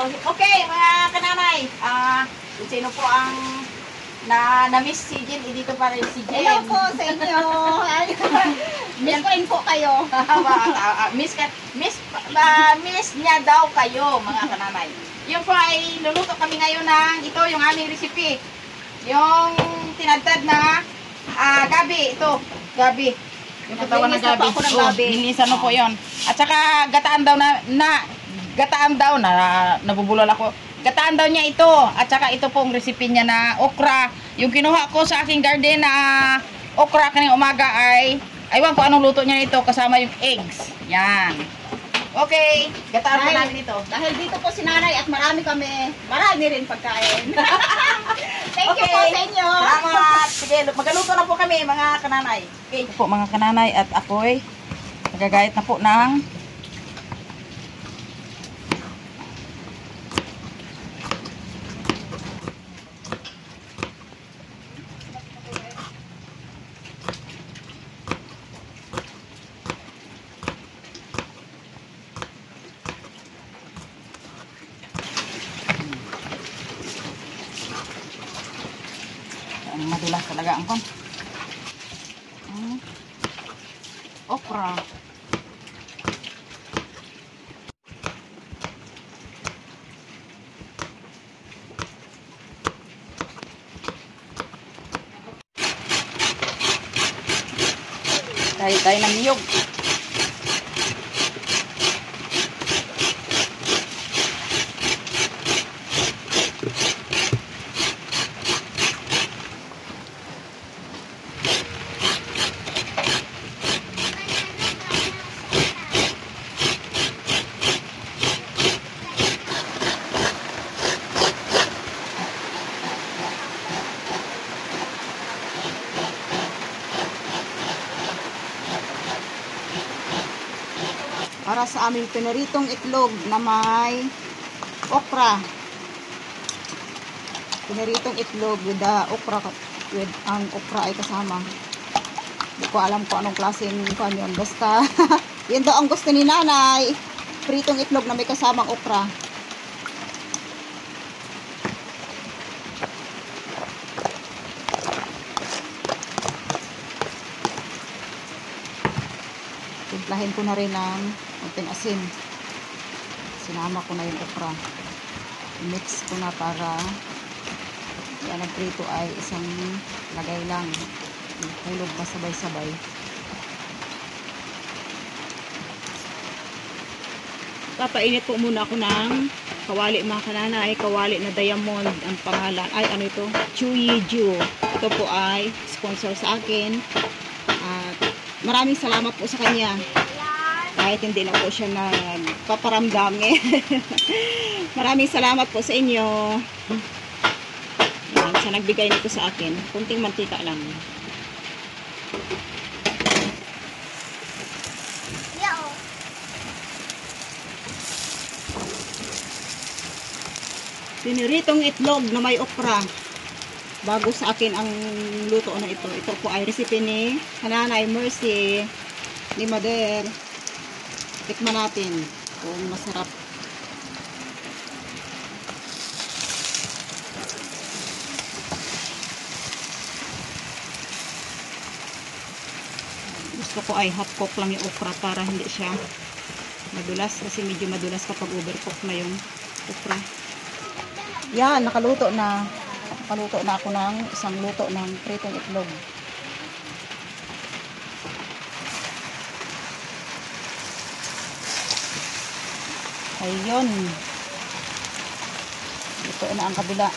Okay, mga kananay. Kung sino po ang na-miss si Jen, dito pa rin si Jen. Hello po sa inyo. Miss ko rin po kayo. Miss niya daw kayo, mga kananay. Yung po ay luluto kami ngayon ng ito, yung aming recipe. Yung tinadtad na gabi, ito, gabi. Yung katawan ng gabi. Nilisan mo po yun. At saka gataan daw nabubulol ako. Gataan daw niya ito. At saka ito pong recipe niya na okra. Yung kinuha ko sa aking garden na okra kaning umaga ay aywan ko anong luto niya nito kasama yung eggs. Yan. Okay, gataan po namin ito. Dahil dito po si nanay at marami rin pagkain. Thank you po sa inyo. Salamat. Sige, magaluto na po kami mga kananay. Okay. Ito po mga kananay at ako'y nagagayat na po ng madulas talaga ang kon. Okra. Tayo ng niyog. Para sa aming pinaritong itlog na may okra. Pinaritong itlog with the okra, ang okra ay kasama. Hindi ko alam kung anong klaseng kung yun. Basta, yun daw ang gusto ni nanay. Pritong itlog na may kasamang okra. Timplahin ko na rin ng konting asin. Sinama ko na yung okra. Mix ko na para yan ang prito ay isang lagay lang. Hulog na sabay-sabay. Papainit po muna ako ng kawali mga kananay. Kawali na diamond ang pangalan. Ay ano ito? Chewy Ju. Ito po ay sponsor sa akin. At maraming salamat po sa kanya. Kahit hindi na po siya nagpaparamdam eh. Maraming salamat po sa inyo. Yan, sa nagbigay nito sa akin. Kunting mantika lang. Piniritong itlog na may okra. Bago sa akin ang luto na ito. Ito po ay recipe ni Nanay Mercy ni Mother. Tikman natin kung masarap. Gusto ko ay half cook lang yung okra para hindi siya madulas. Kasi medyo madulas kapag overcook na yung okra. Yan, nakaluto na. Nakaluto na ako ng isang luto ng pritong itlog. Ayun. Ito na ang kabila.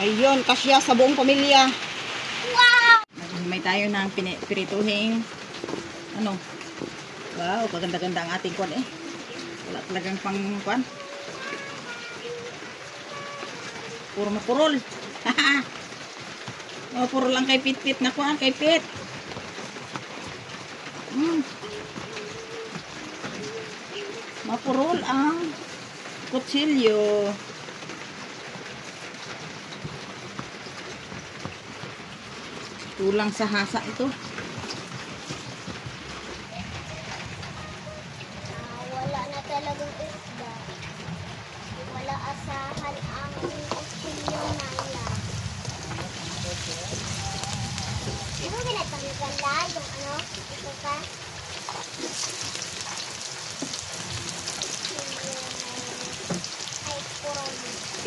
Ayun, kasya sa buong pamilya. Wow! May tayo ng pirituhing ano. Wow, paganda-ganda ang ating kwan eh. Wala talagang pang kwan. Puro mapurol. Oh, puro lang kay Pit-Pit na kwan, kay Pit. Mapurol ang kutsilyo. Tulang sa hasa ito.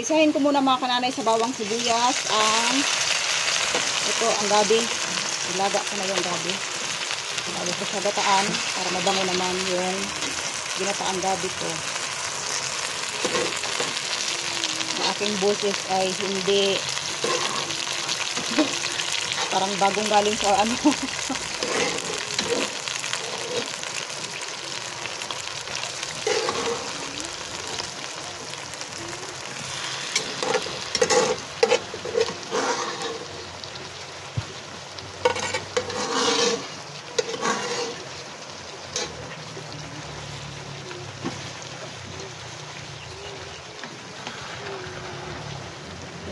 Isahin ko muna mga kananay sa bawang sibuyas ang gabi. Ilaga ko na yung gabi. Lalo ko sa gataan para mabango naman yung ginataang gabi ko. Ang aking boses ay hindi parang bagong galing sa ano.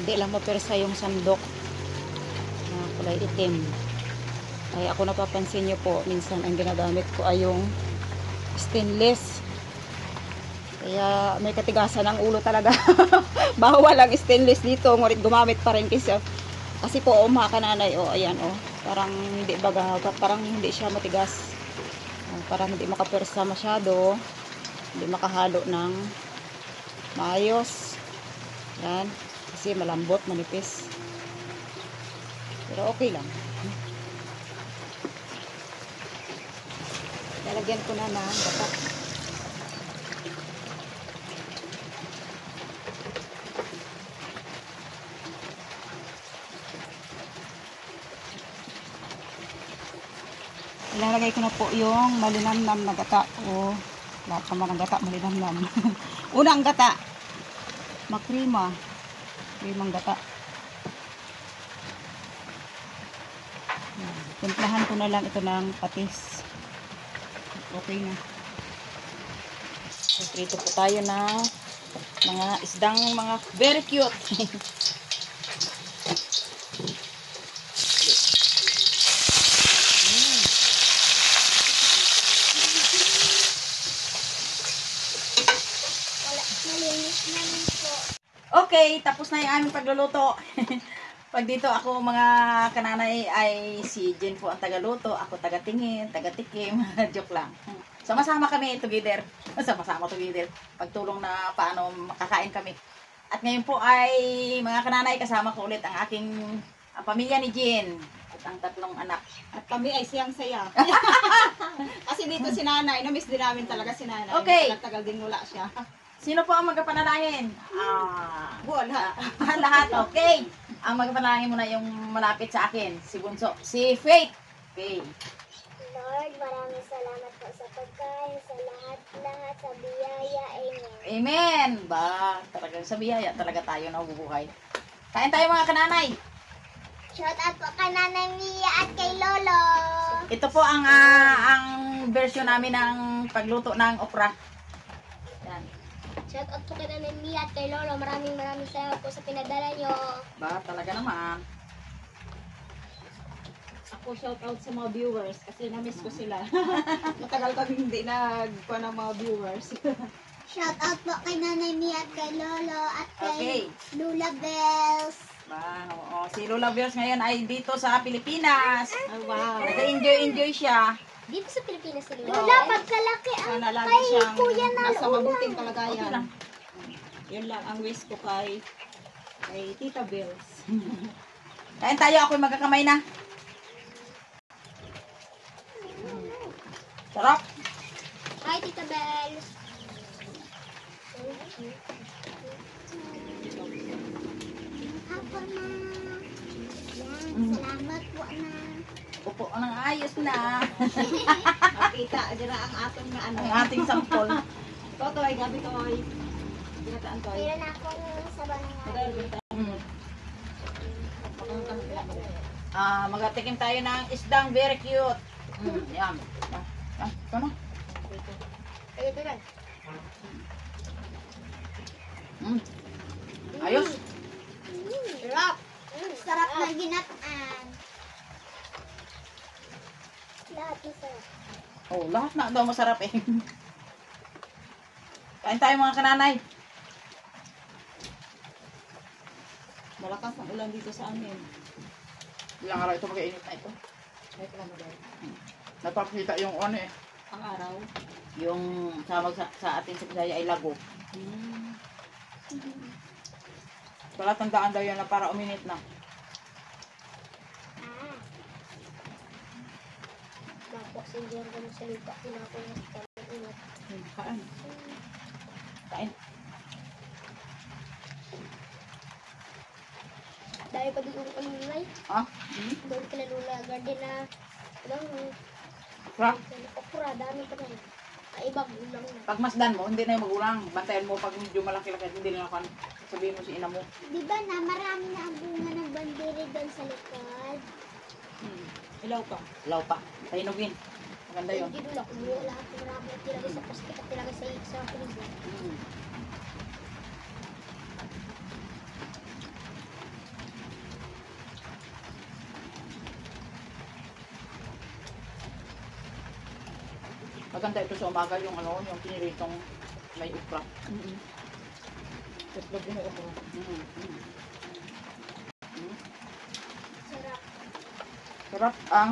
Hindi lang mapersa yung sandok na kulay itim. Ay ako napapansin nyo po, minsan ang ginagamit ko ay yung stainless. Kaya may katigasan ng ulo talaga. Bawal ang stainless dito. Ngunit gumamit pa rin kasi po mga kananay, ayan parang hindi baga, parang hindi siya matigas. Parang hindi makapersa masyado. Hindi makahalo ng maayos. Yan. Kasi malambot, manipis. Pero okay lang. Lalagyan ko na ng gata. Ilalagay ko na po yung malinamnam na gata. Lahat naman ng gata malinamnam. Unang gata, makrima. Krimang gata. Timplahan ko na lang ito ng patis. Okay na. So, prito po tayo ng mga isdang mga very cute. Okay, tapos na yung aming pagluluto. Pag dito ako mga kananay ay si Jen po ang tagaluto, ako tagatingin, tagatikim, joke lang. Sama-sama kami together. Sama-sama together. Pagtulong na paano makakain kami. At ngayon po ay mga kananay kasama ko ulit ang aking pamilya ni Jen at ang tatlong anak. At kami ay siyang-saya. Kasi dito si nanay, na-miss din namin talaga si nanay. Okay. Tagal din wala siya. Sino po ang magpapanalangin? Wala. Lahat, okay. Ang magpanalangin muna yung malapit sa akin, si Bunso. Si Faith. Okay. Lord, maraming salamat po sa pagkain, sa lahat-lahat, sa biyaya. Amen. Amen. Ba, talagang sa biyaya talaga tayo nabubuhay. Kain tayo mga kananay. Shout out po kay Nanay Mia at kay Lolo. Ito po ang version namin ng pagluto ng okra. Yan. Shout out po kay Nanay Mia at kay Lolo. Maraming salamat po sa pinadala nyo. Ba, talaga naman. Ako shout out sa mga viewers kasi na-miss ko sila. Matagal kami hindi nagkuha ng mga viewers. Shout out po kay Nanay Mia at kay Lolo at Okay. kay Lula Bells. Ba, si Lola Bears ngayon ay dito sa Pilipinas. Oh, wow. Nag-enjoy siya. Dito sa Pilipinas si Oo. Lula. Pagkalaki ang Sana lagi kay siyang Kuya na nasa mabuting Okay kalagayan. lang. Yun lang ang wish ko kay Tita Bells. Kain tayo, ako'y magkakamay na. Sarap. Hi, Tita Bells. Ako na. Yan, salamat po na. Upo ng ayos na. Makita, dira ang atong na ano. Ang ating sampol. Totoy, gabi toy. Ginataan toy. Meron akong sabaw ng Mm. Magatikim tayo ng isdang very cute. Yan. Ito na. Ito na. Ayos. Sarap. Sarap na ginataan. Lahat masarap. Oh, lahat na daw masarap eh. Kain tayo mga kananay. Malakas ang ulan dito sa amin. Ilang araw ito mag-iinit na ito. Kahit lang magay. Napapakita yung ano eh. Ang araw. Yung tawag sa atin sa Bisaya ay lago. Palatandaan daw yan na para uminit na. Ah. Dapat sindihan ko na sa lupa. Tinapon na sa ingat. Kain. Kain. Dahil pa doon ko nulay. Ha? Doon ka nalula. Garden na. Ilang Fra? okra. Dami pa na. Ibang ulang na. Pag masdan mo, hindi na yung magulang. Bantayan mo pag medyo malaki-laki, hindi na kan. Sabihin mo si ina mo. Di ba na marami na ang bunga ng bandiri doon sa likod? Ilaw pa. Law pa. Pahinugin. Maganda yun. Hindi doon ako. Kumuha lahat. Marami at tilagay sa plastic at tilagay sa freezer. Mm. Maganda ito sa umaga yung ano, yung piniritong may ukra. Tatlog din ako. Sarap. Sarap ang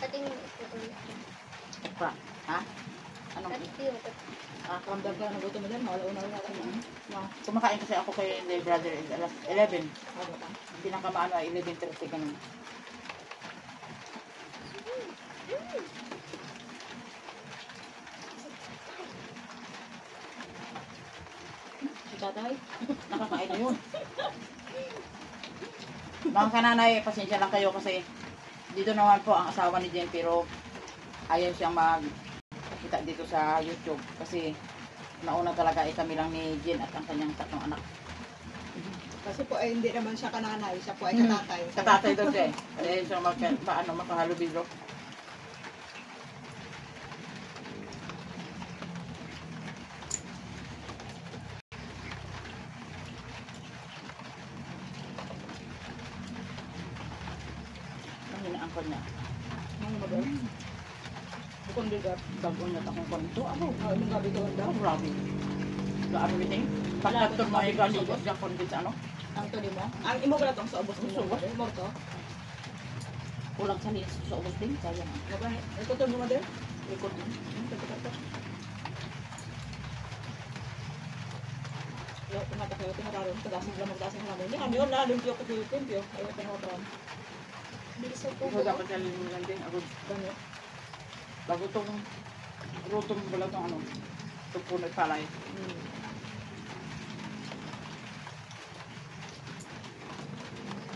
Kating ito. ukra. Ha? Anong? Kating ito. Kamdam ka na nagutom mo dyan. Wala una na. Kumakain kasi ako kay my brother alas 11. Ano pa? Pinakamaano ay 11:30 ganun. Si tatay? Nakakain na yun. Mga kananay, pasensya lang kayo kasi dito naman po ang asawa ni Jen pero ayaw siyang magkita dito sa YouTube kasi nauna talaga ay kami lang ni Jen at ang kanyang tatlong anak. Kasi po ay hindi naman siya kananay. Siya po ay katatay. Katatay daw siya eh. Ayaw siya makahalubilo. Ang hinaangkon niya. Ang magal. Bukong ligat. Bago niya akong kwento. Ako, Ang gabi ko ang daw. grabe. Gaano biting? Pagkatod mo ay galigos dyan kung sa ano? Ang to mo? Ang imo ba itong sa ubos mo? Sa ubos? Imo to? Kulang sa linis sa ubos din. Sayang. Mabay. Ito to mo din? Likod mo. Yo, tumata kayo, tumataron. Tagasing lang magdasing namin. Hindi kami yun na. Limpyo ko sa limpyo. Ayaw ko na otram. Bilisan ko. Ikaw dapat sa linis lang din. Ako, Ganyo. bago itong rutong wala itong ano. Itong puno palay.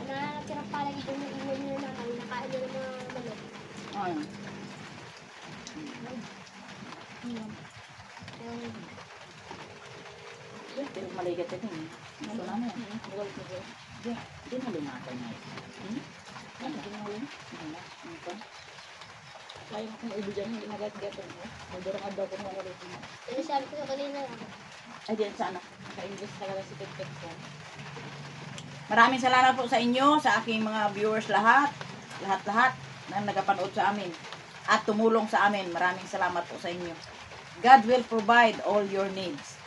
Nakakira pala dito ng iwan nyo na kayo. Nakain nyo ng mga manok. Ayun. Pero maligat ito eh. Gusto namin. Magalit mo siya. Di na lumata niya. Ano? Di na lumata. Ano pa? Kaya kung ibigyan mo, inagat-gat mo. Magdurang adlaw ko mga galit mo. Pero sabi ko sa kanina, Ay, diyan sa ano. Naka-English talaga si Tek ko. Maraming salamat po sa inyo, sa aking mga viewers lahat. Lahat-lahat na nagapanood sa amin. At tumulong sa amin. Maraming salamat po sa inyo. God will provide all your needs.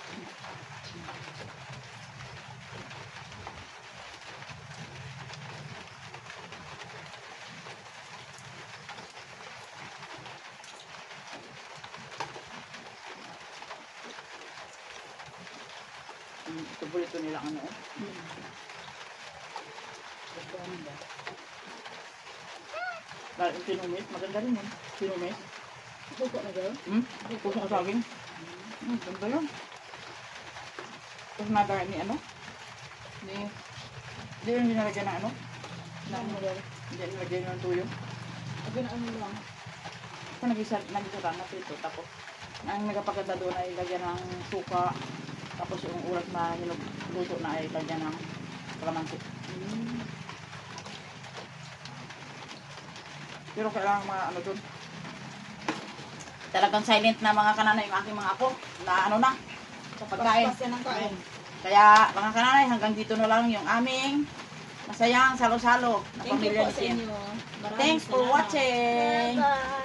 Ito bulito nila ano. Gusto ko ba? Dahil yung sinumis, maganda rin yun. Sinumis. Puso na girl. Puso ka sa akin. Ganda yun. Tapos nagaya ni ano? Hindi rin nilagyan ng ano? Hindi nilagyan ng tuyo. Sabi na ano lang. Kasi nag-isa lang na prito. Tapos, ang nagapaganda doon ay lagyan ng suka. Tapos yung ulat na luto na ay lagyan ng kalamansi. Pero kailangan mga ano doon. Talagang silent na mga kananay yung aking mga apo. Na ano na. Sa pagkain. Pas yan ang kain. Kaya mga kananay, hanggang dito na lang yung aming masayang salo-salo na Thank you pamilya po ni sa Jen. inyo. Maraming Thanks for salamat. watching. bye-bye.